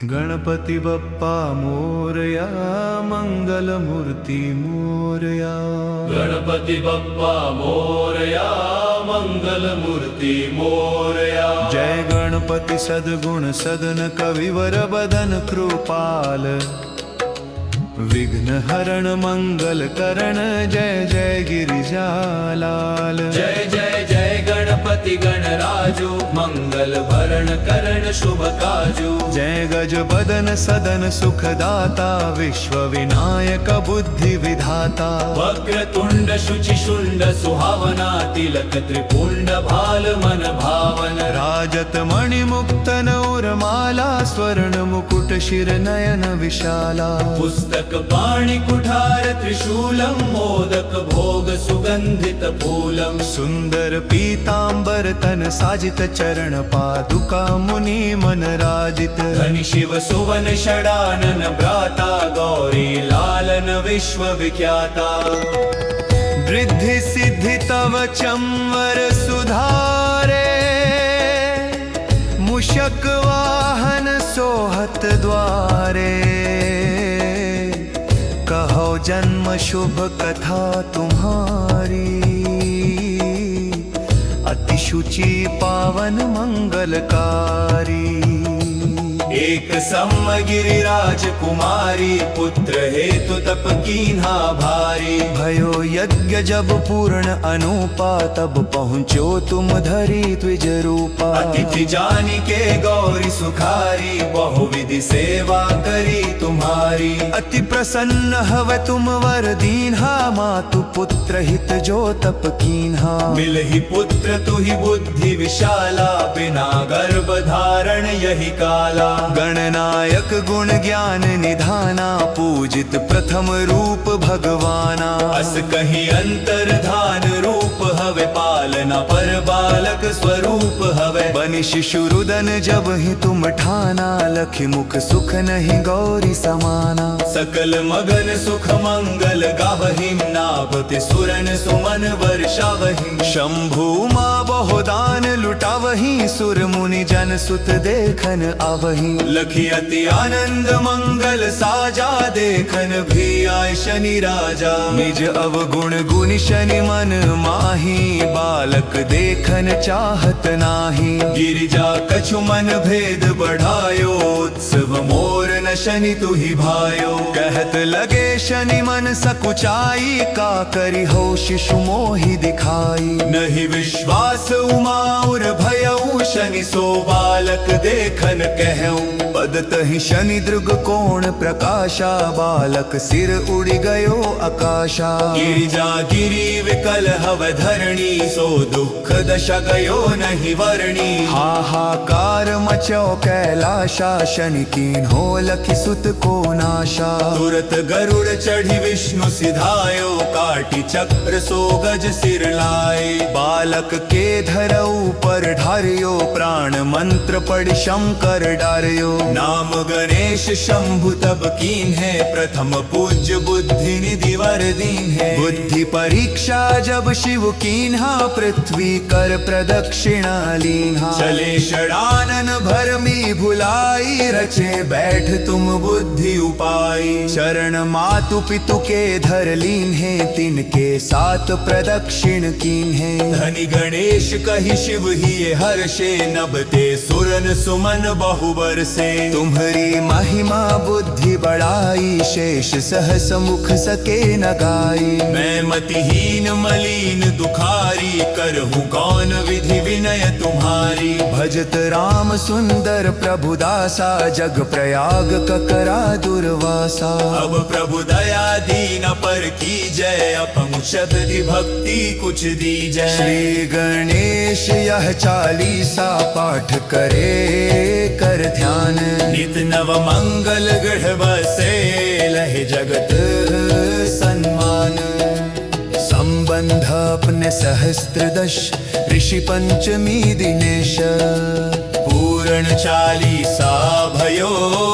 गणपति बप्पा मोरया, मंगल मूर्ति मोरया। गणपति बप्पा मोरया, मंगल मूर्ति मोरया। जय गणपति सद्गुण सदन कविवर बदन कृपाल, विघ्न हरण मंगल करण जय जय गिरिजालाल। जय जय जय गणपति गणराजो, मंगल भरण करण शुभ काजो। जय गज बदन सदन सुखदाता, विश्व विनायक बुद्धि विधाता। वक्रतुंड शुचि शुंड सुहावना, तिलक त्रिपुंड भाल मन भावन। राजत मणि मुक्तन उर्माला, स्वर्ण मुकुट शिर नयन विशाला। पुस्तक पाणि कुठार त्रिशूलम, मोदक भोग सुगंधित फूलम। सुंदर पीतांबर तन साजित, चरण पादुका मुनि मन राजित। धनि शिव सुवन षडानन भ्राता, गौरी लालन विश्व विख्याता। वृद्धि सिद्धि तव चंवर सुधारे, मूषक वाहन सोहत द्वारे। कहो जन्म शुभ कथा तुम्हारी, अति शुचि पावन मंगलकारी। एक सम गिरिराज कुमारी, पुत्र हेतु तप कीन्हा भारी। भयो यज्ञ जब पूर्ण अनुपा, तब पहुँचो तुम धरी द्विज रूपा। अतिथि जानी के गौरी सुखारी, बहुविधि सेवा करी तुम्हारी। अति प्रसन्न हव तुम वर दीन्हा, मातु पुत्र हित जो तप कीन्हा। मिलहि पुत्र तुहि बुद्धि विशाला, बिना गर्भ धारण यही काला। गणनायक गुण ज्ञान निधाना, पूजित प्रथम रूप भगवाना। अस कहीं अंतर्धान रूप हवे, पालना पर बालक स्वरूप हवे। बनि शिशु रुदन जब ही तुम ठाना, लखि मुख सुख नहीं गौरी समाना। सकल मगन सुख मंगल गावहिं, नाभति सुरन सुमन वर्षावहिं। शंभु माँ बहुदान लुटावही, सुर मुनि जन सुत देखन आवही। लखी अति आनंद मंगल साजा, देखन भी आय शनि राजा। निज अवगुण गुण शनि मन माही, बालक देखन चाहत नाही। गिरिजा कछु मन भेद बढ़ायो, उत्सव मोर न शनि तुहि भायो। कहत लगे शनि मन सकुचाई, का करी हो शिशु मोहि दिखाई। नहीं विश्वास उमा और भयऊ, शनि सो बालक देखन कहऊं। पदत ही शनि दृग कोण प्रकाशा, बालक सिर उड़ी गयो आकाशा। गिरिजा गिरी विकल हव धरणी, सो दुख दशा गयो नहीं वर्णी। हाहाकार मचो कैलाशा, शनि कीन हो लखि सुत को नाशा। तुरत गरुड़ चढ़ी विष्णु सिधायो, काटी चक्र सो गज सिर लाए। बालक के धरऊ पर ढारियो, प्राण मंत्र पढ़ शंकर डारियो। नाम गणेश शंभु तब कीन है, प्रथम पूज्य बुद्धि निधि वर दीन है। बुद्धि परीक्षा जब शिव कीन्हा, पृथ्वी कर प्रदक्षिणा लीन्हा। चले षडानन भरमी भुलाई, रचे बैठ तुम बुद्धि उपाई। शरण मातु पितु के धर लीन है, तिनके साथ प्रदक्षिण कीन है। धनि गणेश कहि शिव ही हर्षे, नभते सुरन सुमन बहुबर से। तुम्हारी महिमा बुद्धि बढ़ाई, शेष सहस मुख सके न गाई। मैं मतिहीन मलिन दुखारी, करहूँ कौन विधि विनय तुम्हारी। भजत राम सुंदर प्रभु दासा, जग प्रयाग ककरा दुर्वासा। अब प्रभु दया दीन पर की जय, अपंग शब्द भक्ति कुछ दी जय। श्री गणेश यह चालीसा, पाठ करे कर ध्यान। नित नव मंगल गढ़ बसे, लहे जगत सम्मान। संबंध अपने सहस्त्रदश, ऋषि पंचमी दिनेश। पूर्ण चालीसा भयो,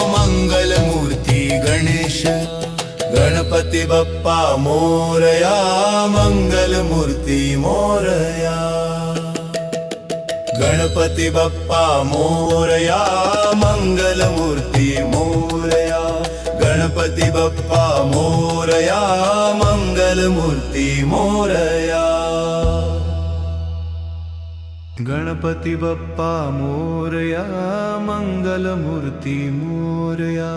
मंगल मूर्ति गणेश। गणपति बप्पा मोरया, मंगल मूर्ति मोरया। गणपती बाप्पा मोरया, मंगल मूर्ती मोरया. गणपती बाप्पा मोरया, मंगल मूर्ती मोरया. गणपती बाप्पा मोरया, मंगल मूर्ती मोरया.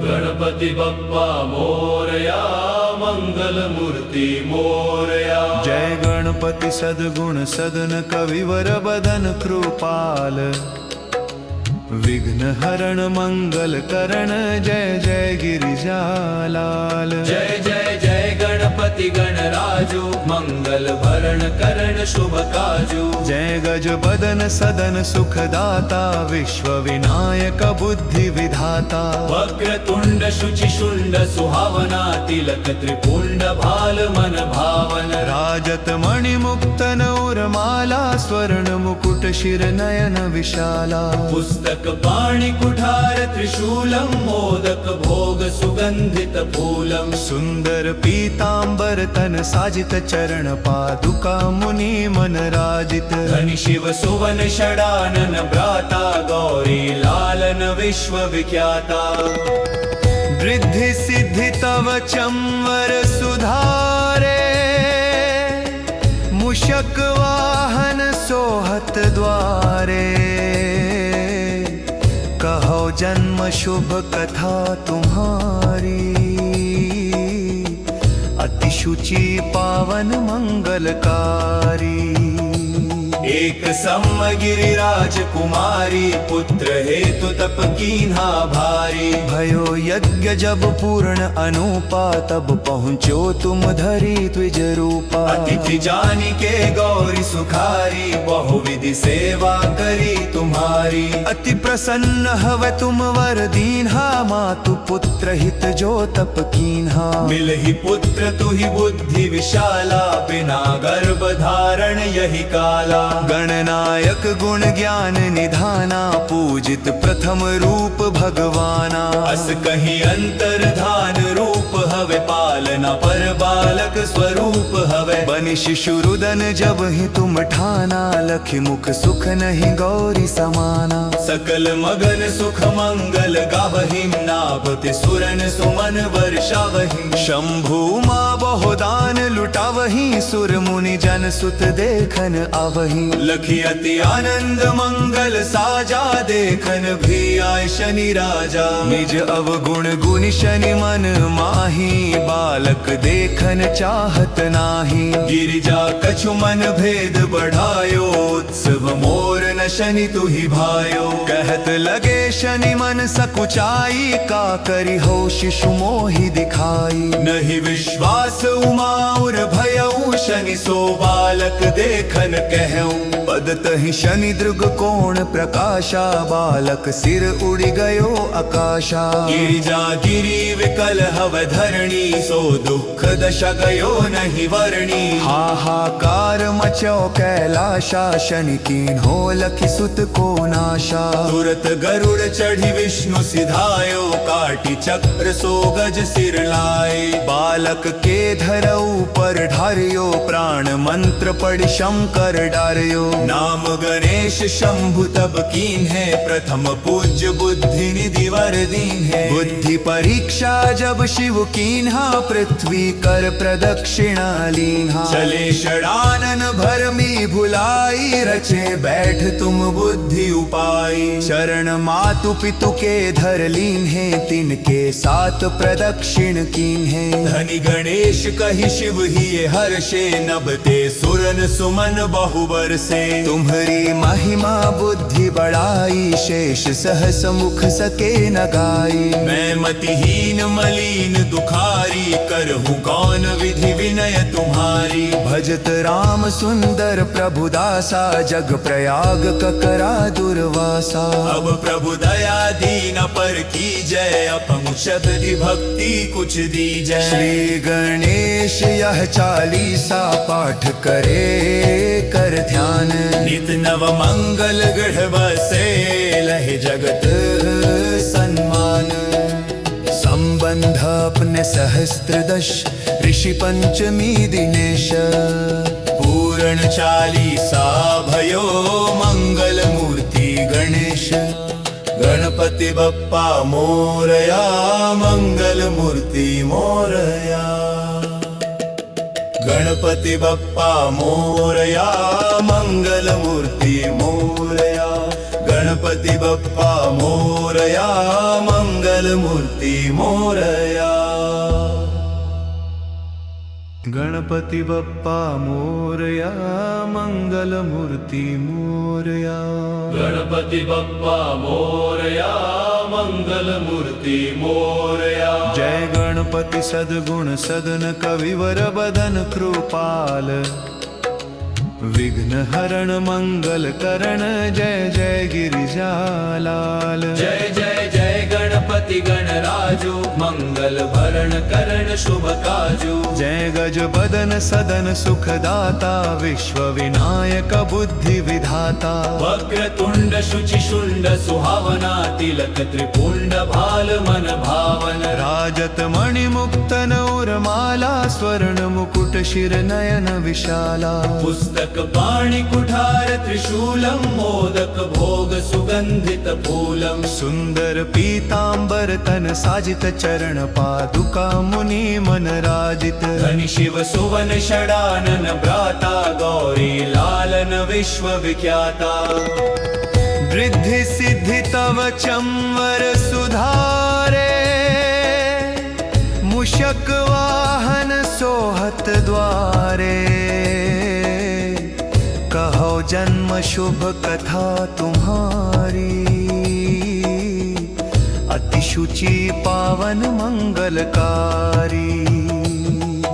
गणपती बाप्पा मोरया, मंगल मूर्ती मोरया. जय गणपती सद्गुण सदन कविवर बदन कृपाल, विघ्न हरण मंगल करण, जय जय गिरिजालाल. जय जय जय गणपती गणराजू, मंगल भरण करण शुभ काजू. जय गज बदन सदन सुखदाता, विश्व विनायक बुद्धि विधाता. वक्रतुंड शुचि शुंड सुहावना, तिलक त्रिपुंड भाल मन भावन. राजत मणिमुक्त नौरमाला, स्वर्ण मुकुट शिर नयन विशाला. पुस्तक पाणि कुठार त्रिशूलम, मोदक भोग सुगंधित फूलम. सुंदर पीतांबर तन साजित, चरण पादुका मुनि मन राजित. धनि शिव सुवन षडानन भ्राता, गौरी लालन विश्व विख्याता. वृद्धि सिद्धि तव चंवर सुधारे, मूषक वाहन सोहत द्वारे. कहो जन्म शुभ कथा तुम्हारी, अति शुचि पावन मंगलकारी. एक सम गिरिराज कुमारी, पुत्र हेतु तप कीन्हा भारी. भयो यज्ञ जब पूर्ण अनुपा, तब पहुँचो तुम धरी द्विज रूपा. अतिथि जानी के गौरी सुखारी, बहुविधि सेवा करी तुम्हारी. अति प्रसन्न हव तुम वर दीन्हा, मातु पुत्र हित जो तप कीन्हा. मिलहि पुत्र तुहि बुद्धि विशाला, बिना गर्भ धारण यही काला. गणनायक गुण ज्ञान निधाना, पूजित प्रथम रूप भगवाना. अस कहीं अंतर्धान रूप हवे, पालना पर बालक स्वरूप हवे. बनि शिशु रुदन जब ही तुम ठाना, लखि मुख सुख नहीं गौरी समाना. सकल मगन सुख मंगल गावहिं, नाभति सुरन सुमन वर्षावहिं. शंभु माँ बहुदान लुटावही, सुर मुनि जन सुत देखन आवही. लखी अति आनंद मंगल साजा, देखन भी आय शनि राजा. निज अवगुण गुण शनि मन माही, बालक देखन चाहत नाही. गिरिजा कछु मन भेद बढ़ायो, उत्सव मोर न शनि तुहि भायो. कहत लगे शनि मन सकुचाई, का करी हो शिशु मोहि दिखाई. नहीं विश्वास उमा और भयऊ, शनि सो बालक देखन कहूं. पद तहि शनि दृग कोण प्रकाशा, बालक सिर उड़ गयो आकाशा. गिरिजा गिरी विकल हव धरणी, सो दुख दशा गयो नहीं वर्णी. हाहाकार मचो कैलाशा, शनि कीन हो लखि सुत को नाशा. तुरत गरुड़ चढ़ी विष्णु सिधायो, काटी चक्र सो गज सिर लाए. बालक के धरऊ पर ढारियो, प्राण मंत्र पढ़ शंकर डारियो. नाम गणेश शंभु तब कीन है, प्रथम पूज्य बुद्धि निधि वर दीन है. बुद्धि परीक्षा जब शिव कीन्हा, पृथ्वी कर प्रदक्षिणा लीन्हा. चले षडानन भरमी भुलाई, रचे बैठ तुम बुद्धि उपाई. शरण मातु पितु के धर लीन है, तिनके साथ प्रदक्षिण कीन है. धनि गणेश कहि शिव ही हर्षे, नभते सुरन सुमन बहुबर से. तुम्हारी महिमा बुद्धि बढ़ाई, शेष सहस मुख सके न गाई. मैं मतिहीन मलिन दुखारी, करहूँ कौन विधि विनय तुम्हारी. भजत राम सुंदर प्रभु दासा, जग प्रयाग ककरा दुर्वासा. अब प्रभु दया दीन पर की जय, अपंग शब्द भक्ति कुछ दी जय. श्री गणेश यह चालीसा, पाठ करे कर ध्यान. नित नव मंगल गढ़ बसे, लहे जगत सम्मान. संबंध अपने सहस्त्र दश, ऋषि पंचमी दिनेश. पूर्ण चालीसा भयो मंगल मूर्ति गणेश गणपति बप्पा मोरया मंगल मूर्ति मोरया गणपति बप्पा मोरया मंगल मूर्ति मोरया गणपति बप्पा मोरया मंगल मूर्ति मोरया गणपति बप्पा मोरया मंगल मूर्ति मोरया गणपति बप्पा मोरया मंगल मूर्ति मोरया। जय गणपति सद्गुण सदन कविवर बदन कृपाल विघ्न हरण मंगल करण जय जय गिरिजालाल। जय जय जय गणपति गणराजो मंगल भरण करण शुभ काजो। जय गज बदन सदन सुखदाता विश्व विनायक बुद्धि विधाता। वक्रतुंड शुचि शुंड सुहावना तिलक त्रिपुंड भाल मन भावन। राजत मणि मुक्त नौरमाला स्वर्ण मुकुट शिर नयन विशाला। पुस्तक पाणि कुठार त्रिशूलम मोदक भोग सुगंधित फूलम। सुंदर पीतांबर तन साजित चरण पादुका मुनि मन राजित। धनि शिव सुवन षडानन भ्राता गौरी लालन विश्व विख्याता। वृद्धि सिद्धि तव चंवर सुधारे मूषक वाहन सोहत द्वारे। कहो जन्म शुभ कथा तुम्हारी अति शुचि पावन मंगलकारी।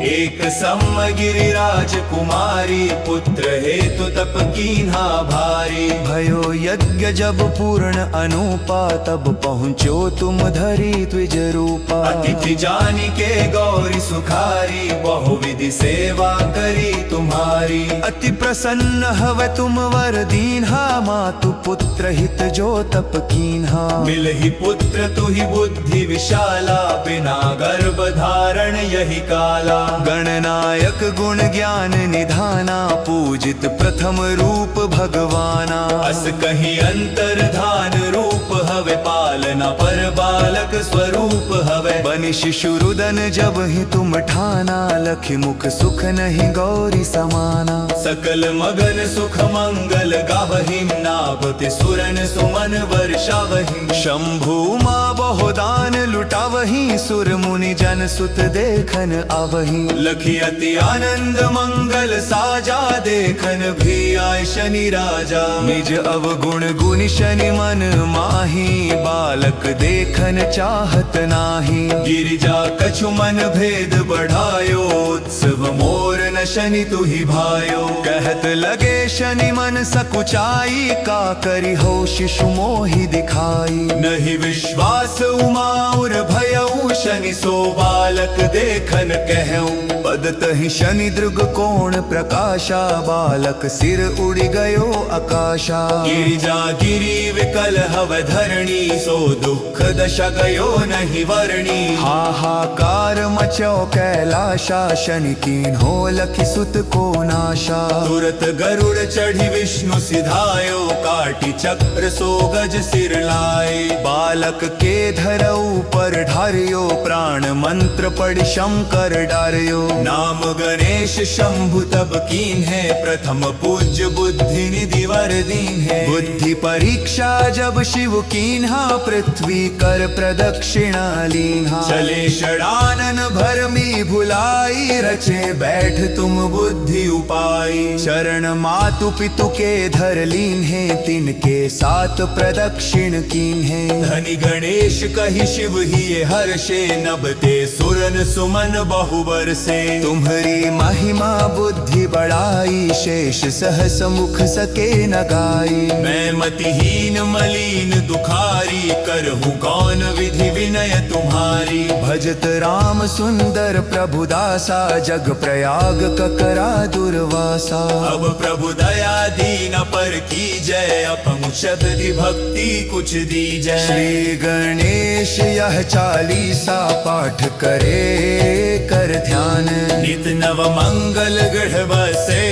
एक सम गिरिराज कुमारी पुत्र हेतु तप कीन्हा भारी। भयो यज्ञ जब पूर्ण अनुपा तब पहुँचो तुम धरी द्विज रूपा। अतिथि जानी के गौरी सुखारी बहुविधि सेवा करी तुम्हारी। अति प्रसन्न हव तुम वर दीन्हा मातु पुत्र हित जो तप कीन्हा। मिल ही पुत्र तु ही बुद्धि विशाला बिना गर्भ धारण यही काला। गणनायक गुण ज्ञान निधाना पूजित प्रथम रूप भगवाना। अस कहीं अंतर्धान रूप हवे पालना पर बालक स्वरूप हवे। बनि शिशु रुदन जब ही तुम ठाना लखि मुख सुख नहीं गौरी समाना। सकल मगन सुख मंगल गावहिम नाभति सुरन सुमन वर्षावहिम। शंभु माँ बहुदान लुटावही सुर मुनि जन सुत देखन आवही। लखी अति आनंद मंगल साजा देखन भी आय शनि राजा। निज अवगुण गुण शनि मन माही बालक देखन चाहत नाही। गिरिजा कछु मन भेद बढ़ायो उत्सव मोर न शनि तु ही भायो। कहत लगे शनि मन सकुचाई का करी हो शिशु मोहि दिखाई। नहीं विश्वास उमाउर भयऊ शनि सो बालक देखन कहूँ। पदत ही शनि दृग कोण प्रकाशा बालक सिर उड़ी गयो आकाशा। गिरिजा गिरी विकल हव धरणी सो दुख दशा गयो नहीं वर्णी। हाहाकार मचो कैलाशा शनि कीन हो लखि सुत को नाशा। तुरत गरुड़ चढ़ी विष्णु सिधायो काटी चक्र सो गज सिर लाए। बालक के धरऊ पर ढारियो प्राण मंत्र पढ़ शंकर डारियो। नाम गणेश शंभु तब कीन है प्रथम पूज्य बुद्धि निधि वर दीन है। बुद्धि परीक्षा जब शिव कीन्हा पृथ्वी कर प्रदक्षिणा लीन्हा। चले षडानन भरमी भुलाई रचे बैठ तुम बुद्धि उपाई। शरण मातु पितु के धर लीन है तिनके साथ प्रदक्षिण कीन है। धनि गणेश कही शिव ही हर्षे नभते सुरन सुमन बहुबर से। तुम्हारी महिमा बुद्धि बढ़ाई शेष सहस मुख सके न गाई। मैं मतिहीन मलिन दुखारी करहूँ कौन विधि विनय तुम्हारी। भजत राम सुंदर प्रभु दासा जग प्रयाग ककरा दुर्वासा। अब प्रभु दया दीन पर की जय अपंग शब्दी भक्ति कुछ दीजै। श्री गणेश यह चालीसा पाठ करे कर ध्यान, नित नव मंगल गढ़ बसे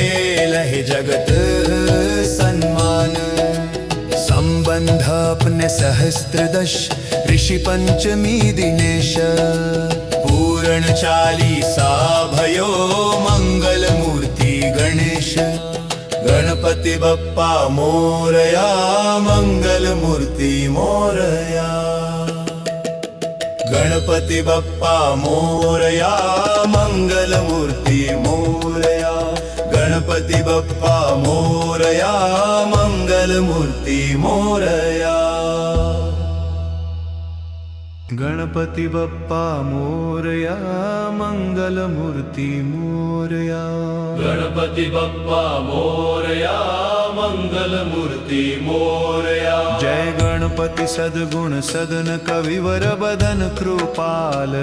लहे जगत सम्मान। संबंध अपने सहस्त्रदश ऋषि पंचमी दिनेश, पूर्ण चालीसा भयो मंगल मूर्ति गणेश। गणपति बप्पा मोरया मंगल मूर्ति मोरया। गणपति बप्पा मोरया मंगल मूर्ति मोरया। गणपति बप्पा मोरया मंगल मूर्ति मोरया। गणपति बप्पा मोरया मंगल मूर्ति मोरया। गणपति बप्पा मोरया मंगल मूर्ति मोरया। जय गणपति सद्गुण सदन कविवर बदन कृपाल,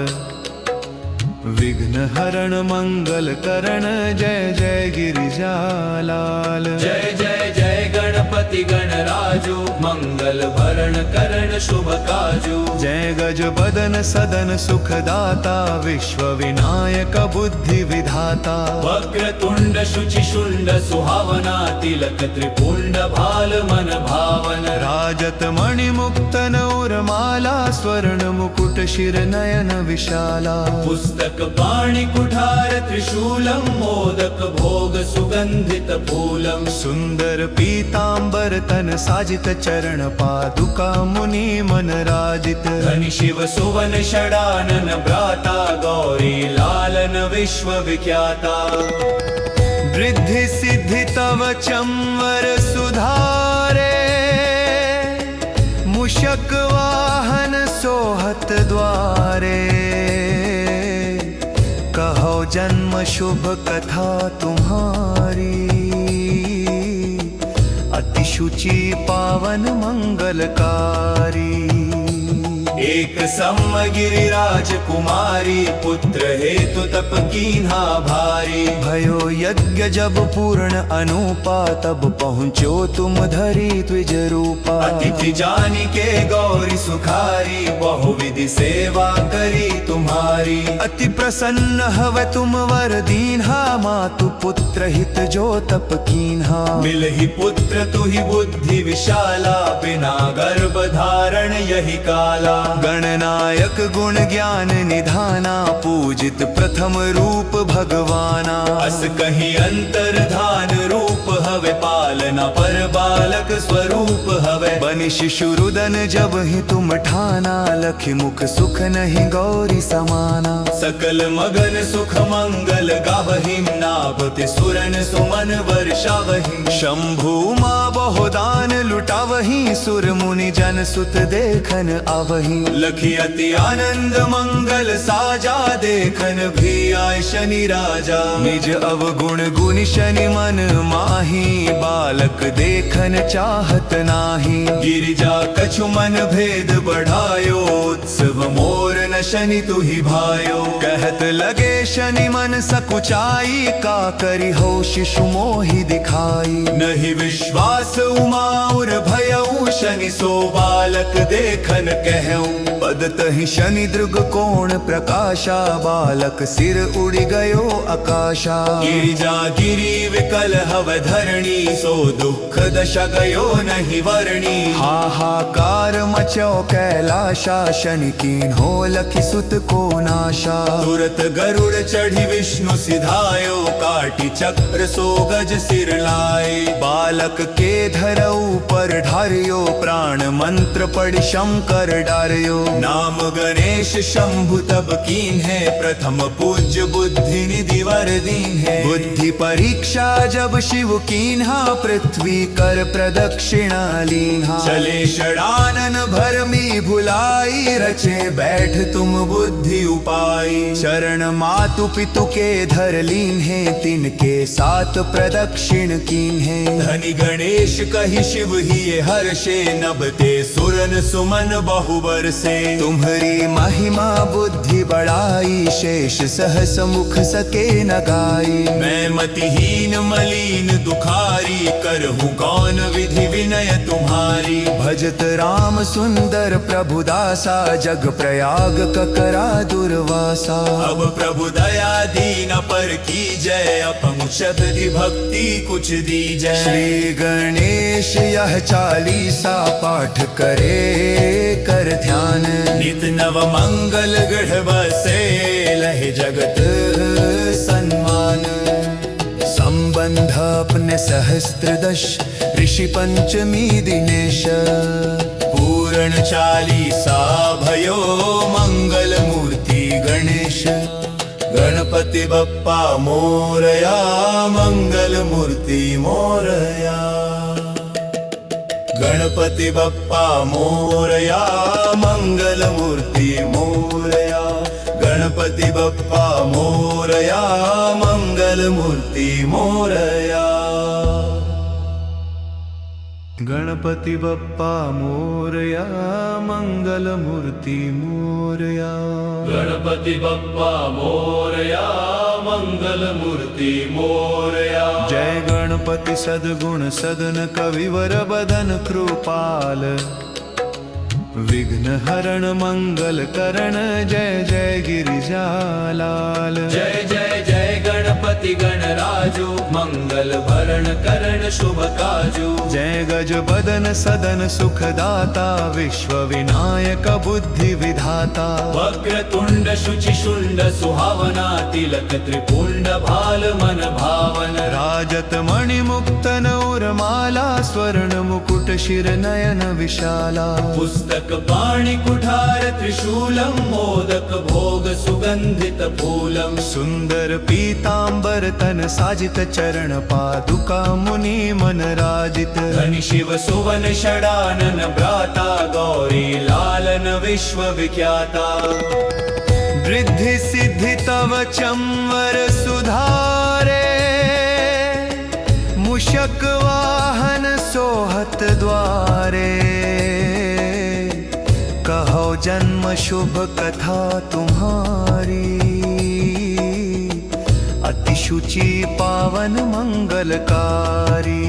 विघ्न हरण मंगल करण जय जय गिरिजालाल। जय जय जय गणपति गणराजो, मंगल भरण करण शुभ काजो। जय गज बदन सदन सुखदाता, विश्व विनायक बुद्धि विधाता। वक्रतुंड शुचि शुंड सुहावना, तिलक त्रिपुंड भाल मन भावन। राजत मणि मुक्त नौरमाला, स्वर्ण मुकुट शिर नयन विशाला। पुस्तक पाणि कुठार त्रिशूलम, मोदक भोग सुगंधित फूलम। सुंदर पीतांबर तन साजित, चरण पादुका मुनि मन राजित। धनि शिव सुवन षडानन भ्राता, गौरी लालन विश्व विख्याता। वृद्धि सिद्धि तव चंवर सुधारे, मूषक वाहन सोहत द्वारे। कहो जन्म शुभ कथा तुम्हारी, अति शुचि पावन मंगलकारी। एक सम गिरिराज कुमारी, पुत्र हेतु तप कीन्हा भारी। भयो यज्ञ जब पूर्ण अनुपा, तब पहुँचो तुम धरी द्विज रूपा। अतिथि जानी के गौरी सुखारी, बहुविधि सेवा करी तुम्हारी। अति प्रसन्न हव तुम वर दीन्हा, मातु पुत्र हित जो तप कीन्हा। मिलहि पुत्र तुहि बुद्धि विशाला, बिना गर्भ धारण यही काला। गणनायक गुण ज्ञान निधाना, पूजित प्रथम रूप भगवाना। अस कहीं अंतर्धान रूप हवे, पालना पर बालक स्वरूप हवे। बनि शिशु रुदन जब ही तुम ठाना, लखि मुख सुख नहीं गौरी समाना। सकल मगन सुख मंगल गावहिम, नाभति सुरन सुमन वर्षावहिम। शंभु माँ बहुदान लुटावही, सुर मुनि जन सुत देखन आवही। लखी अति आनंद मंगल साजा, देखन भी आय शनि राजा। निज अवगुण गुण शनि मन माही, बालक देखन चाहत नाही। गिरिजा कछु मन भेद बढ़ायो, उत्सव मोर न शनि तुहि भायो। कहत लगे शनि मन सकुचाई, का करी हो शिशु मोहि दिखाई। नहीं विश्वास उमाउर भयऊ, शनि सो बालक देखन कहऊँ। पदत ही शनि दृग कोण प्रकाशा, बालक सिर उड़ी गयो आकाशा। गिरिजा गिरी विकल हव धरणी, सो दुख दशा गयो नहीं वर्णी। हाहाकार मचो कैलाशा, शनि कीन हो लखि सुत को नाशा। तुरत गरुड़ चढ़ी विष्णु सिधायो, काटी चक्र सो गज सिर लाए। बालक के धरऊ पर ढारियो, प्राण मंत्र पढ़ शंकर डारियो। नाम गणेश शंभु तब कीन है, प्रथम पूज्य बुद्धि निधि वर दीन है। बुद्धि परीक्षा जब शिव कीन्हा, पृथ्वी कर प्रदक्षिणा लीन्हा। चले षडानन भरमी भुलाई, रचे बैठ तुम बुद्धि उपाय। शरण मातु पितु के धर लीन है, तिनके साथ प्रदक्षिण कीन है। धनि गणेश कही शिव ही हर्षे, नभते सुरन सुमन बहुबर से। तुम्हारी महिमा बुद्धि बढ़ाई, शेष सहस मुख सके न गाई। मैं मतिहीन मलिन दुखारी, करहूँ कौन विधि विनय तुम्हारी। भजत राम सुंदर प्रभु दासा, जग प्रयाग ककरा दुर्वासा। अब प्रभु दया दीन पर की जय, अपमुख शब्द भक्ति कुछ दी जय। श्री गणेश यह चालीसा, पाठ करे कर ध्यान। नित नव मंगल गढ़ बसे, लहे जगत सम्मान। संबंध अपने सहस्त्रदश, ऋषि पंचमी दिनेश। पूर्ण चालीसा भयो, मंगल मूर्ति गणेश। गणपति बप्पा मोरया, मंगल मूर्ति मोरया। गणपति बप्पा मोरया, मंगल मूर्ति मोरया। गणपति बप्पा मोरया, मंगल मूर्ति मोरया। गणपति बप्पा मोरया, मंगल मूर्ति मोरया। गणपति बप्पा मोरया, मंगल मूर्ति मोरया। जय गणपति सद्गुण सदन, कविवर बदन कृपाल। विघ्न हरण मंगल करण, जय जय गिरिजालाल। जय जय जय गणपति गणराजो, मंगल भरण करण शुभ काजो। जय गज बदन सदन सुखदाता, विश्व विनायक बुद्धि विधाता। वक्रतुंड शुचि शुंड सुहावना, तिलक त्रिपुंड भाल मन भावन। राजत मणि मुक्तन उर्माला, स्वर्ण मुकुट शिर नयन विशाला। पुस्तक पाणि कुठार त्रिशूलम, मोदक भोग सुगंधित फूलम। सुंदर पीतांबर तन साजित, चरण पादुका मुनि मन राजित। धनि शिव सुवन षडानन भ्राता, गौरी लालन विश्व विख्याता। वृद्धि सिद्धि तव चंवर सुधारे, मूषक वाहन सोहत द्वारे। कहो जन्म शुभ कथा तुम्हारी, अति शुचि पावन मंगलकारी।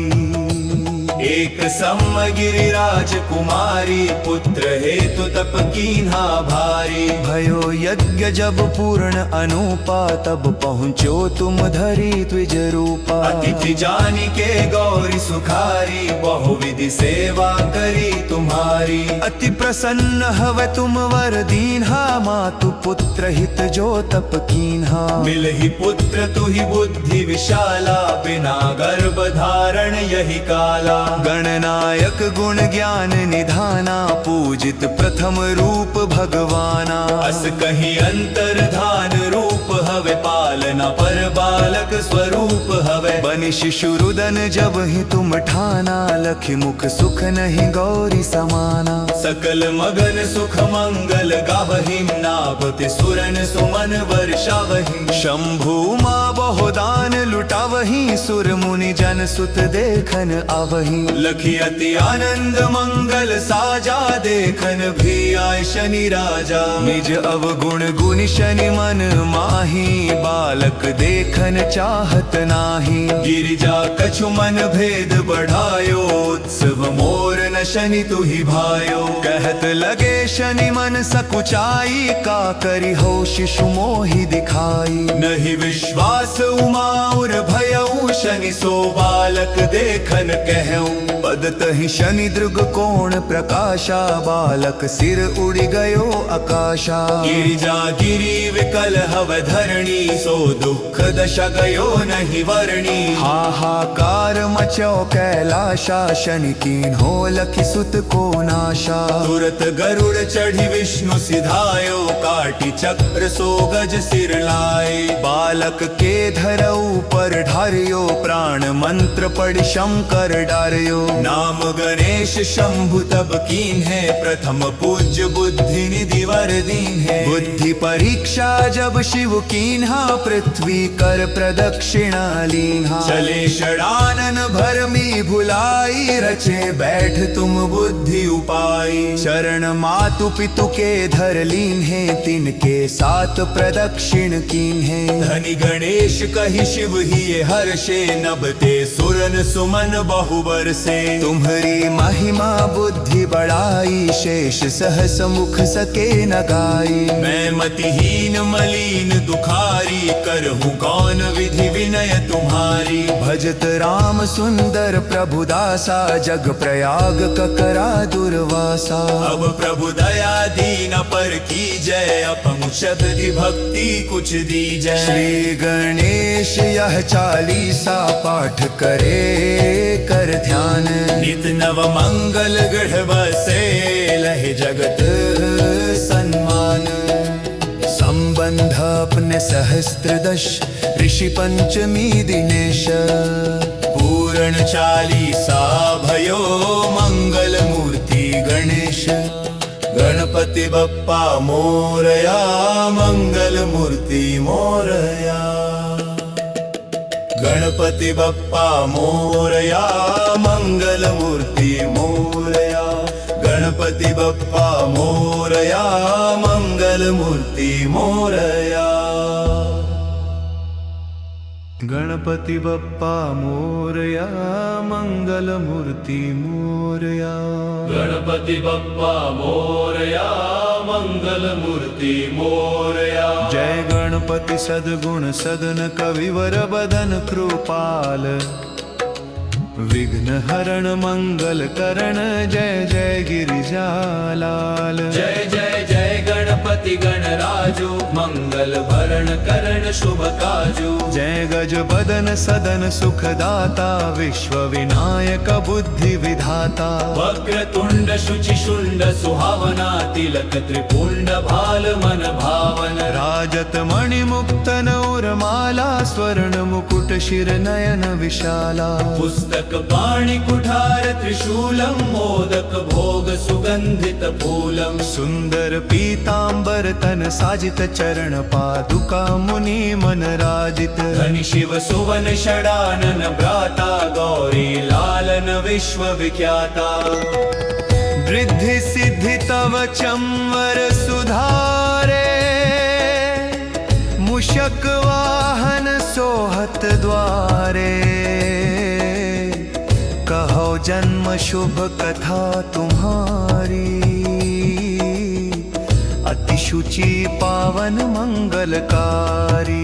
एक सम गिरिराज कुमारी, पुत्र हेतु तप कीन्हा भारी। भयो यज्ञ जब पूर्ण अनुपा, तब पहुँचो तुम धरी द्विज रूपा। अतिथि जानी के गौरी सुखारी, बहुविधि सेवा करी तुम्हारी। अति प्रसन्न हव तुम वर दीन्हा, मातु पुत्र हित जो तप कीन्हा। मिलहि पुत्र तुहि बुद्धि विशाला, बिना गर्भ धारण यही काला। गणनायक गुण ज्ञान निधाना, पूजित प्रथम रूप भगवाना। अस कहीं अंतर्धान रूप हवे, पालना पर बालक स्वरूप हवे। बनि शिशु रुदन जब ही तुम ठाना, लखि मुख सुख नहीं गौरी समाना। सकल मगन सुख मंगल गावहि, नाभति सुरन सुमन वर्षावहि। शंभु माँ बहुदान लुटावही, सुर मुनि जन सुत देखन आवही। लखी अति आनंद मंगल साजा, देखन भी आय शनि राजा। निज अवगुण गुण शनि मन माही, बालक देखन चाहत नाही। गिरिजा कछु मन भेद बढ़ायो, उत्सव मोर न शनि तुहि भायो। कहत लगे शनि मन सकुचाई, का करी हो शिशु मोहि दिखाई। नहीं विश्वास उमा और भयऊ, शनि सो बालक देखन कहूँ। पद तहि शनि दृग कोण प्रकाशा, बालक सिर उड़ गयो आकाशा। गिरिजा गिरी विकल हव धरणी, सो दुख दशा गयो नहीं वर्णी। हाहाकार मचो कैलाशा, शनि कीन हो लखि सुत को नाशा। तुरत गरुड़ चढ़ी विष्णु सिधायो, काटी चक्र सो गज सिर लाए। बालक के धरऊ पर ढारियो, प्राण मंत्र पढ़ शंकर डारियो। नाम गणेश शंभु तब कीन है, प्रथम पूज्य बुद्धि निधि वर दीन है। बुद्धि परीक्षा जब शिव कीन्हा, पृथ्वी कर प्रदक्षिणा लीन्हा। चले षडानन भरमी भुलाई, रचे बैठ तुम बुद्धि उपाय शरण मातु पितु के धर लीन है तिनके सात प्रदक्षिण कीन है धनी गणेश कहि शिव ही हर्षे नभते सुरन सुमन बहुबर से तुम्हारी महिमा बुद्धि बढ़ाई शेष सहस मुख सके न गाई मैं मतिहीन मलिन दुखारी करहूँ कौन विधि विनय तुम्हारी भजत राम सुंदर प्रभु दासा जग प्रयाग ककरा दुर्वासा अब प्रभु दया दीन पर की जय अपमु शब्द भक्ति कुछ दी जय श्री गणेश यह चालीसा पाठ करे कर ध्यान नित नव मंगल गढ़ बसे लहे जगत सम्मान संबंध अपने सहस्त्रदश ऋषि पंचमी दिनेश पूर्ण चालीसा भयो मंगल मूर्ति गणेश गणपति बप्पा मोरया मंगल मूर्ति मोरया गणपति बप्पा मोरया मंगल मूर्ति मोरया गणपति बप्पा मोरया मंगल मूर्ति मोरया गणपति बप्पा मोरया मंगल मूर्ति मोरया गणपति बप्पा मोरया मंगल मूर्ति मोरया जय गणपति सद्गुण सदन कविवर बदन कृपाल विघ्न हरण मंगल करण जय जय गिरिजालाल जय जय जय गणपति गणराजो मंगल भरण करण शुभ काजो जय गज बदन सदन सुखदाता विश्व विनायक बुद्धि विधाता वक्रतुंड शुचि शुंड सुहावना तिलक त्रिपुंड भाल मन भावन राजत मणि मुक्तन उर्माला स्वर्ण मुकुट शिर नयन विशाला पुस्तक पाणि कुठार त्रिशूलम मोदक भोग सुगंधित फूलम सुंदर पीतांबर तन साजित चरण पादुका मुनि मन राजित धनि शिव सुवन षडानन भ्राता गौरी लालन विश्व विख्याता वृद्धि सिद्धि तव चंवर सुधारे मूषक वाहन सोहत द्वारे कहो जन्म शुभ कथा तुम्हारी अति शुचि पावन मंगलकारी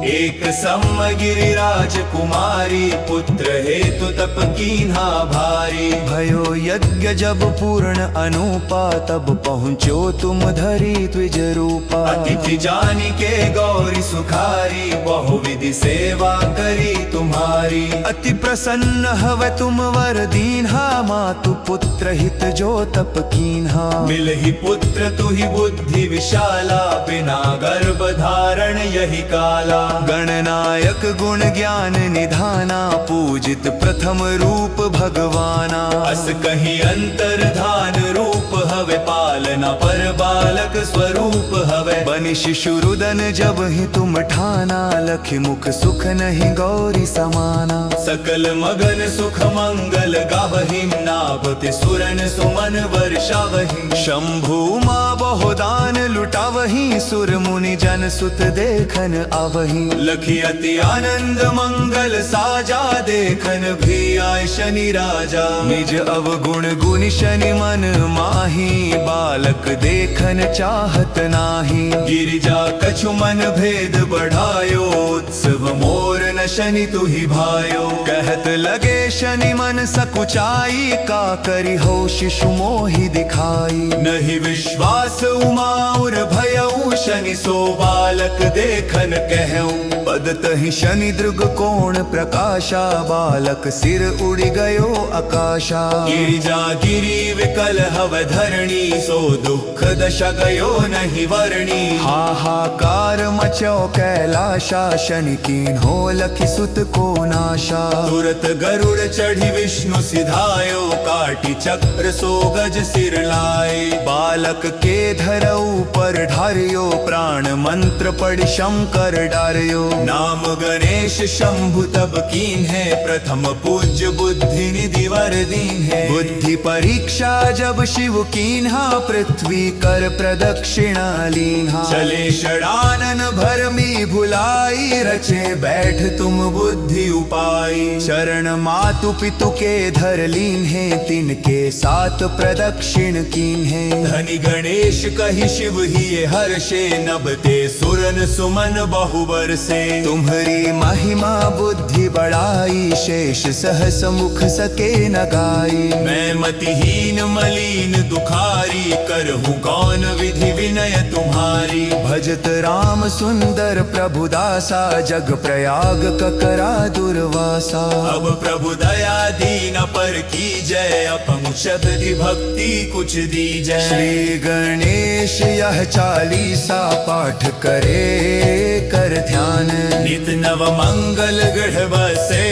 एक सम गिरिराज कुमारी पुत्र हेतु तप कीन्हा भारी भयो यज्ञ जब पूर्ण अनुपा तब पहुँचो तुम धरी द्विज रूपा अतिथि जानी के गौरी सुखारी बहुविधि सेवा करी तुम्हारी अति प्रसन्न हव तुम वर दीन्हा मातु पुत्र हित जो तप कीन्हा मिल ही पुत्र तु ही बुद्धि विशाला बिना गर्भ धारण यही काला गणनायक गुण ज्ञान निधाना पूजित प्रथम रूप भगवाना अस कहीं अंतर्धान रूप हवे पालना पर बालक स्वरूप हवे बनि शिशु रुदन जब ही तुम ठाना लखि मुख सुख नहीं गौरी समाना सकल मगन सुख मंगल गावहिम नाभते सुरन सुमन वर्षावहिम शंभु माँ बहुदान लुटावही सुर मुनि जन सुत देखन आवही लखी अति आनंद मंगल साजा देखन भी आय शनि राजा निज अवगुण गुण शनि मन माही बालक देखन चाहत नाही गिरिजा कछु मन भेद बढ़ायो उत्सव मोर न शनि तु ही भायो कहत लगे शनि मन सकुचाई का करी हो शिशु मोहि दिखाई नहीं विश्वास उमा और भयऊ शनि सो बालक देखन कहूँ पदत ही शनि दृग कोण प्रकाशा बालक सिर उड़ गयो आकाशा गिरिजा गिरी विकल हव धरणी सो दुख दशा गयो नहीं वर्णी हाहाकार मचो कैलाशा शनि कीन हो लखि सुत को नाशा तुरत गरुड़ चढ़ी विष्णु सिधायो काटी चक्र सो गज सिर लाए बालक के धर ऊपर ढारियो पुराण मंत्र पढ़ शंकर डार्यो। नाम गणेश शंभु तब कीन है, प्रथम पूज्य बुद्धि निधि वर दीन है। बुद्धि परीक्षा जब शिव कीन्हा, पृथ्वी कर प्रदक्षिणा लीन्हा। चले षडानन भरमी भुलाई, रचे बैठ तुम बुद्धि उपाय। शरण मातु पितु के धर लीन है, तिनके साथ प्रदक्षिण कीन है। धनी गणेश कही शिव ही हर्षे, नभते सुरन सुमन बहुबर से। तुम्हारी महिमा बुद्धि बढ़ाई, शेष सहस मुख सके न गाई। मैं मतिहीन मलिन दुखारी, करहूँ कौन विधि विनय तुम्हारी। भजत राम सुंदर प्रभु दासा, जग प्रयाग ककरा दुर्वासा। अब प्रभु दया दीन पर की जय, अपंग शब्द भक्ति कुछ दी जय। श्री गणेश यह चालीसा पाठ करे कर ध्यान। नित नव मंगल गढ़ बसे,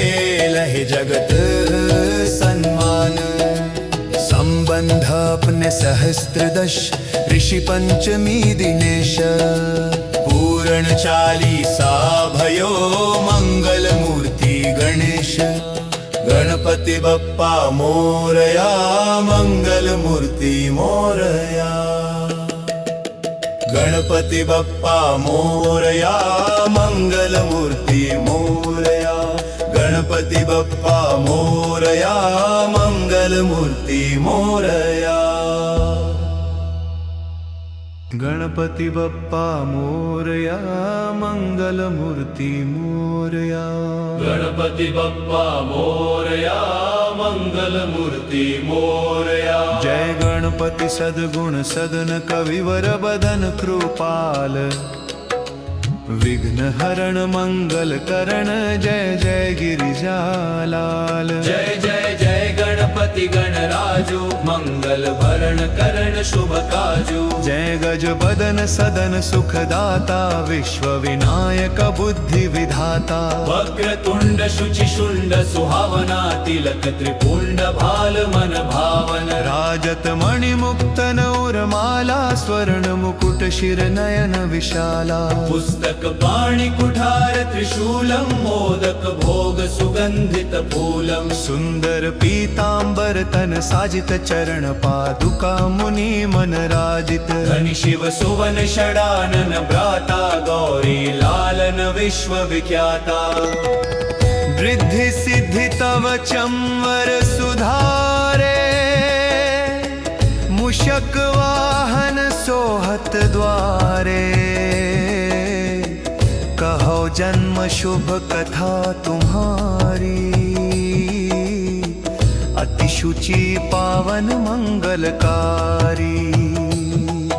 लहे जगत सम्मान। संबंध अपने सहस्त्रदश, ऋषि पंचमी दिनेश। पूर्ण चालीसा भयो, मंगल मूर्ति गणेश। गणपति बप्पा मोरया, मंगल मूर्ति मोरया। गणपति बप्पा मोरया, मंगल मूर्ति मोरया। गणपति बप्पा मोरया, मंगल मूर्ति मोरया। गणपति बप्पा मोरया, मंगल मूर्ति मोरया। गणपति बप्पा मोरया, मंगल मूर्ति मोरया। जय गणपति सद्गुण सदन, कविवर बदन कृपाल। विघ्न हरण मंगल करण, जय जय गिरिजालाल। जय जय जय गणपति गणराजो, मंगल भरण करण शुभ काजो। जय गज बदन सदन सुखदाता, विश्व विनायक बुद्धि विधाता। वक्रतुंड शुचि शुंड सुहावना, तिलक त्रिपुंड भाल मन भावन। राजत मणि मुक्तन उर्माला, स्वर्ण मुकुट शिर नयन विशाला। पुस्तक पाणि कुठार त्रिशूलम, मोदक भोग सुगंधित फूलम। सुंदर पीतांबर तन साजित, चरण पादुका मुनि मन राजित। धनि शिव सुवन षडानन भ्राता, गौरी लालन विश्व विख्याता। वृद्धि सिद्धि तव चंवर सुधारे, मूषक वाहन सोहत द्वारे। कहो जन्म शुभ कथा तुम्हारी, अति शुचि पावन मंगलकारी।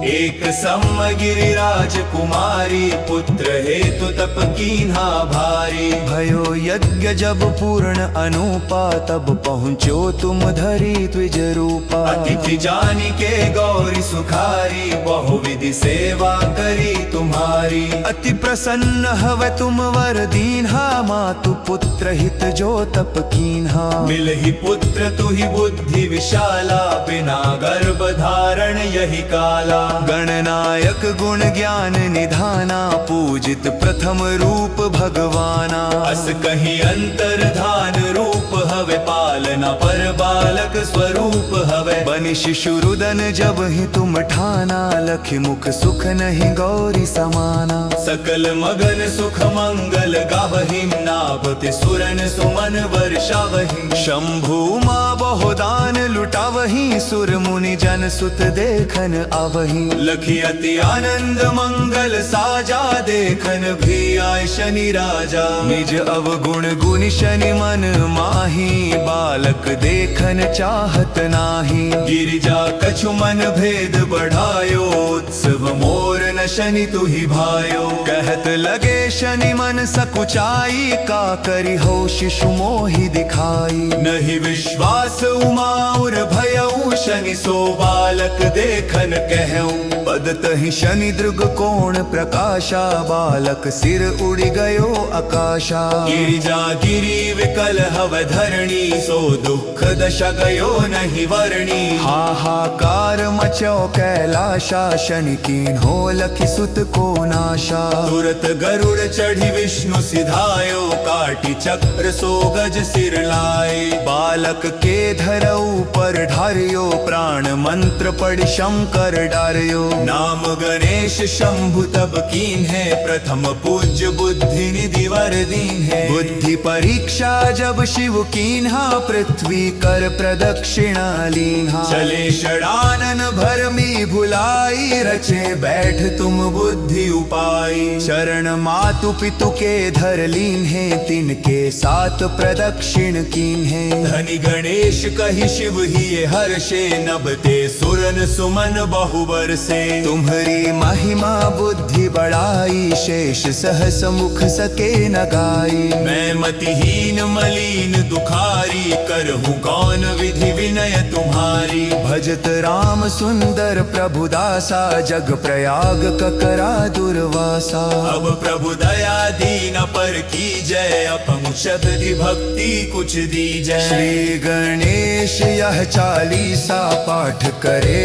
एक सम गिरिराज कुमारी, पुत्र हेतु तप कीन्हा भारी। भयो यज्ञ जब पूर्ण अनुपा, तब पहुँचो तुम धरी द्विज रूपा। अतिथि जानी के गौरी सुखारी, बहुविधि सेवा करी तुम्हारी। अति प्रसन्न हव तुम वर दीन्हा, मातु पुत्र हित जो तप कीन्हा। मिल ही पुत्र तु ही बुद्धि विशाला, बिना गर्भ धारण यही काला। गणनायक गुण ज्ञान निधाना, पूजित प्रथम रूप भगवाना। अस कहीं अंतर्धान रूप हवे, पालना पर बालक स्वरूप हवे। बनि शिशु रुदन जब ही तुम ठाना, लखि मुख सुख नहीं गौरी समाना। सकल मगन सुख मंगल गावहिं, नाभति सुरन सुमन वर्षावहिं। शंभु माँ बहुदान लुटावही, सुर मुनि जन सुत देखन आवही। लखी अति आनंद मंगल साजा, देखन भी आय शनि राजा। निज अवगुण गुण शनि मन माही, बालक देखन चाहत नाही। गिरिजा कछु मन भेद बढ़ायो, उत्सव मोर न शनि तु ही भायो। कहत लगे शनि मन सकुचाई, का करी हो शिशु मोहि दिखाई। नहीं विश्वास उमा और भयऊ, शनि सो बालक देखन कहूँ। बदत ही शनि दृग कोण प्रकाशा बालक सिर उड़ी गयो आकाशा गिरिजा गिरी विकल हव धरणी सो दुख दशा गयो नहीं वर्णी हाहाकार मचो कैलाशा शनि कीन हो लखी सुत को नाशा तुरत गरुड़ चढ़ी विष्णु सिधायो काटी चक्र सो गज सिर लाए बालक के धरऊ पर ढारियो प्राण मंत्र पढ़ शंकर डारियो नाम गणेश शंभु तब कीन है प्रथम पूज्य बुद्धि निधि वर दीन है बुद्धि परीक्षा जब शिव कीन्हा पृथ्वी कर प्रदक्षिणा लीन्हा चले षडानन भरमी भुलाई रचे बैठ तुम बुद्धि उपाय शरण मातु पितु के धर लीन है तिनके साथ प्रदक्षिण कीन है धनी गणेश कही शिव ही हर्षे नभते सुरन सुमन बहुबर से तुम्हारी महिमा बुद्धि बढ़ाई शेष सहस मुख सके न गाई मैं मतिहीन मलिन दुखारी करहूँ कौन विधि विनय तुम्हारी भजत राम सुंदर प्रभु दासा जग प्रयाग ककरा दुर्वासा अब प्रभु दया दीन पर की जय अपम शक्ति भक्ति कुछ दी जय श्री गणेश यह चालीसा पाठ करे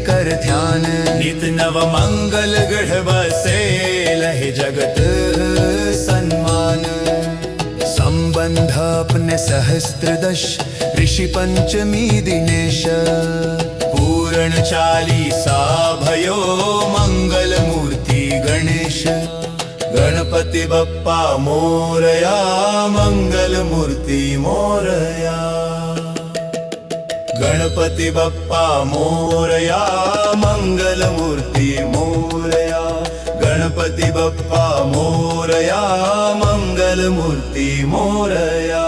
कर ध्यान नित नव मंगल गढ़ बसे लहे जगत सम्मान संबंध अपने सहस्त्रदश ऋषि पंचमी दिनेश पूर्ण चालीसा भयो मंगल मूर्ति गणेश गणपति बप्पा मोरया मंगल मूर्ति मोरया गणपति बप्पा मोरया मंगल मूर्ति मोरया गणपति बप्पा मोरया मंगल मूर्ति मोरया।